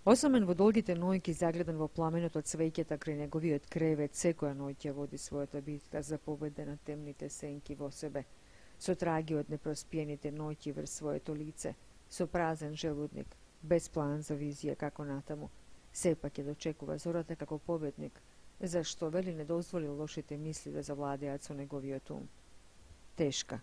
Осамен во долгите ноќи загледан во пламенот од свеќата крај неговиот кревет, секоја ноќ ќе води својата битка за победа на темните сенки во себе, со траги од непроспиените ноќи врз своето лице, со празен желудник, без план за визија како натаму. Сепак ќе дочекува зората како победник, зашто вели не дозволил лошите мисли да завладеат со неговиот ум. Тешка.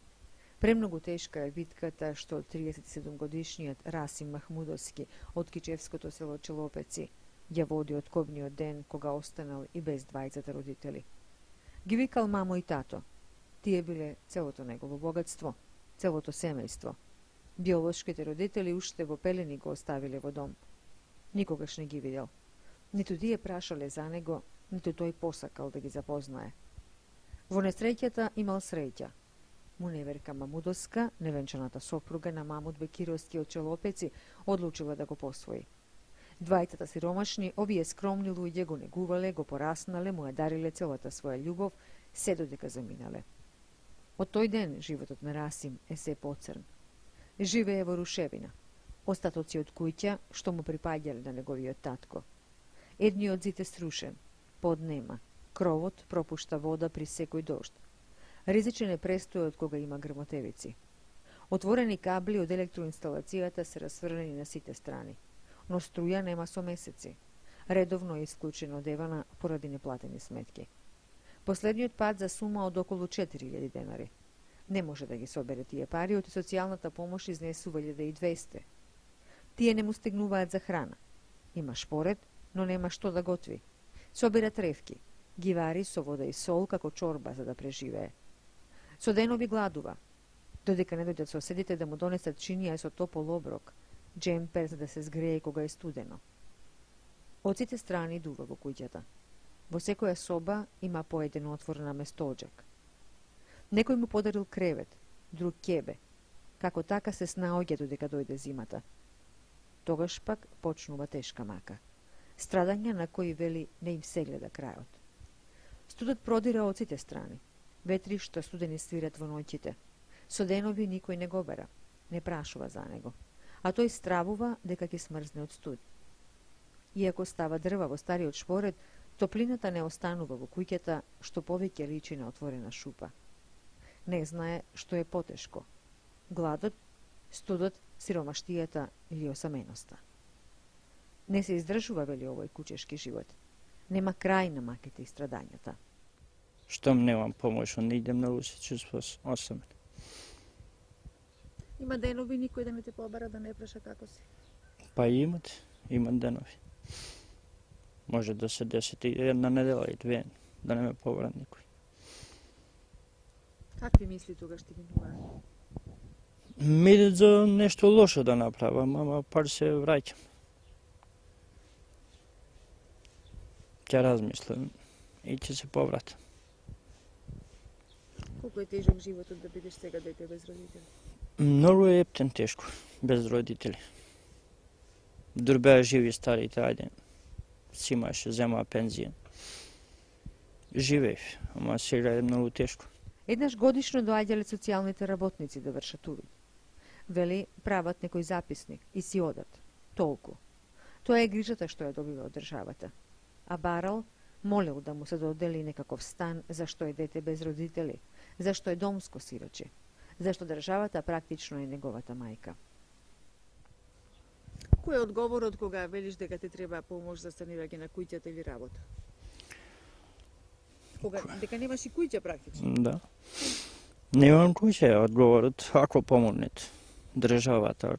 Премногу тешка е битката што 37-годишниот Расим Махмудовски од кичевското село Челопеци ја води од кобниот ден кога останал и без двајцата родители. Ги викал мамо и тато. Тие биле целото негово богатство, целото семејство. Биолошките родители уште во пелени го оставиле во дом. Никогаш не ги видел. Ниту тие прашале за него, ниту тој посакал да ги запознае. Во несреќата имал среќа. Муневерка Мамудовска, невенчаната сопруга на Мамуд Бекировски од Челопеци, одлучила да го посвои. Двајцата сиромашни, овие скромни луѓе го негувале, го пораснале, му ја дариле целата своја љубов, се додека заминале. Од тој ден животот на Расим е се поцрн. Живее во рушевина, остатоци од куќа што му припаѓале на неговиот татко. Едниот зид е срушен, под нема, кровот пропушта вода при секој дожд. Ризичен е престојот кога има грмотевици. Отворени кабли од електроинсталацијата се расфрлени на сите страни, но струја нема со месеци. Редовно е исклучено од Евана поради неплатени сметки. Последниот пат за сума од околу 4000 денари. Не може да ги собере тие пари, од социјалната помош изнесува 1200. Тие не му стигнуваат за храна. Има шпоред, но нема што да готви. Собира тревки, ги вари со вода и сол како чорба за да преживее. Со денови гладува, додека не дојдат соседите да му донесат чинија со топол оброк, джемпер за да се згрее кога е студено. Од сите страни дува во куќата. Во секоја соба има по еден отвор на местоџак. Некој му подарил кревет, друг ќебе. Како така се снаоѓа додека дојде зимата. Тогаш пак почнува тешка мака. Страдања на кои вели не им се гледа крајот. Студот продира од сите страни. Ветри што студени свират во ноќите. Со денови никој не го бера, не прашува за него, а тој стравува дека ќе смрзне од студ. Иако става дрва во стариот шпоред, топлината не останува во куќата, што повеќе личи на отворена шупа. Не знае што е потешко: гладот, студот, сиромаштијата или осаменоста. Не се издржува, вели, овој кучешки живот. Нема крај на маките и страдањата. Штом немам помош, не идем на улица, чувствувам осамен. Има денови никој да не те побара, да не праша како си? Па имат денови. Може да се деси и една недела и две, да не ме побара никој. Какви мисли тогаш ти минуваат? Мидет за нешто лошо да направам, ама пар се враќам. Ќе размислам и ќе се повратам. Колку е тежок животот да бидеш сега дете без родители? Многу е ептен тешко, без родители. Дур беа живи старите, ајде, си имаше, земаа пензија. Живеев, ама сега е многу тешко. Еднаш годишно доаѓале социјалните работници да вршат увид. Вели, прават некој записник и си одат. Толку. Тоа е грижата што ја добива од државата. А барал, молел да му се додели некаков стан, зашто е дете без родители, зашто е домско сироче, зашто државата практично е неговата мајка. Кој е одговорот кога велиш дека ти треба помош за станирање на куќата или работа? Дека немаш и куќа практично? Да. Немам куќа, одговорот, ако помогнете државата.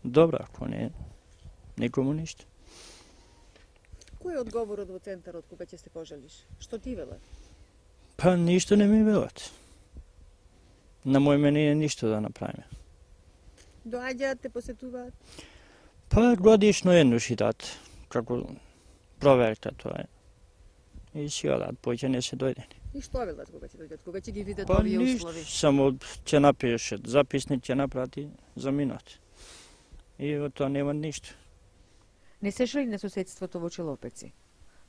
Добра, ако не, никому ништо. Кој е одговорот во центарот кога ќе се пожалиш? Што ти велат? Па ништо не ми велат. На мој мене е ништо да направиме. Доаѓаат, те посетуваат? Па годишно еднаш идат, како проверка тоа е. И си одат, поќе не се дојдени. И што велат кога ќе дојдат? Кога ќе ги видат Па овие ништо, услови? само ќе напишат, записник ќе напрати за минат. И од тоа нема ништо. Не се жали на соседството во Челопеци.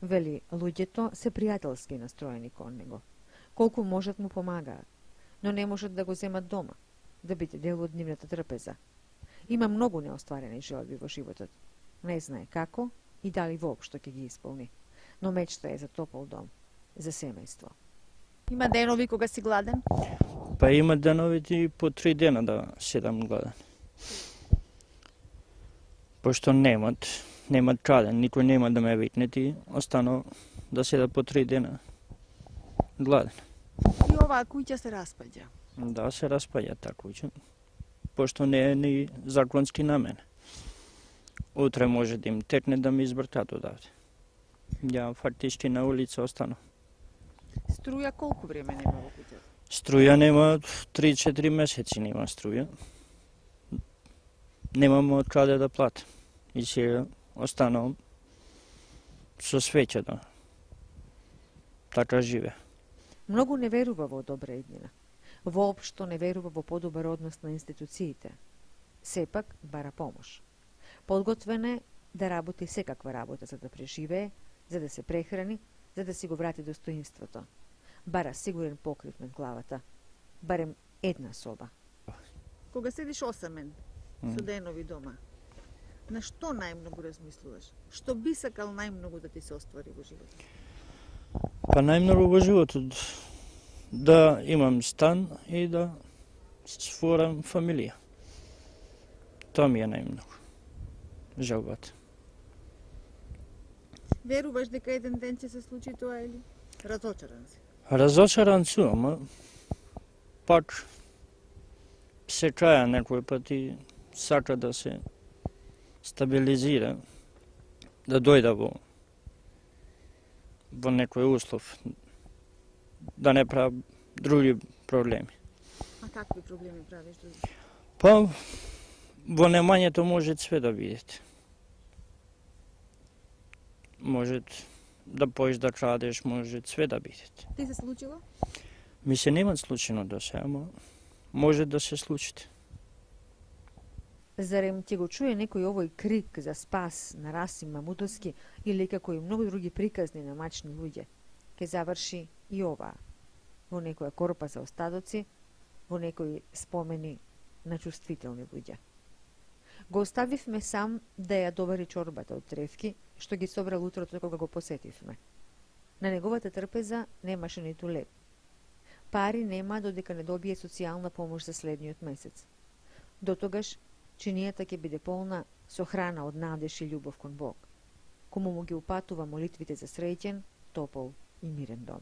Вели, луѓето се пријателски настроени кон него. Колку можат му помагаат, но не можат да го земат дома, да биде дел од нивната трпеза. Има многу неостварени желби во животот. Не знае како и дали воопшто ќе ги исполни, но мечта е за топол дом, за семејство. Има денови кога си гладен? Па има денови и по 3 дена да седам гладен. Пошто немат краден, никој нема да ме викне и останал да седа по 3 дена гладен. И оваа куќа се распаѓа. Да, се распаѓа таа куќа, пошто не е ни законски на мене. Утре може да им текне да ми избртат одавде. Ја фактички на улица останав. Струја колку време нема во куќата? Струја нема 3-4 месеци нема струја. Немам од каде да платам. И сега останал со свеќата. Така живе. Многу не верува во добра иднина. Воопшто не верува во подобар однос на институциите. Сепак бара помош. Подготвен е да работи секаква работа за да преживее, за да се прехрани, за да си го врати достоинството. Бара сигурен покрив над главата. Барем една соба. Кога седиш осамен, со денови дома, на што најмногу размислуваш? Што би сакал најмногу да ти се оствари во животот? Па најмногу во животот да имам стан и да створам фамилија. Тоа ми е најмногу желбата. Веруваш дека еден ден ќе се случи тоа или разочаран си? Разочаран сум, ама пак се каја некој пат и сака да се стабилизира, да дојда во некој услов, да не прави други проблеми. А какви проблеми правиш други? Па, во немањето може све да видите. Може да поиш да крадеш, може све да видите. Ти се случило? Ми се нема случено до сега, ама може да се случите. Зарем ќе го чуе некој овој крик за спас на Расим Мамудовски или како и многу други приказни на мачни луѓе, ќе заврши и оваа, во некоја корпа за остатоци, во некои спомени на чувствителни луѓе. Го оставивме сам да ја довари чорбата од тревки, што ги собрал утрото кога го посетивме. На неговата трпеза немаше ниту леп. Пари нема додека не добие социјална помош за следниот месец. Дотогаш чинијата ќе биде полна со храна од надеж и љубов кон Бог, кому му ги упатува молитвите за среќен, топол и мирен дом.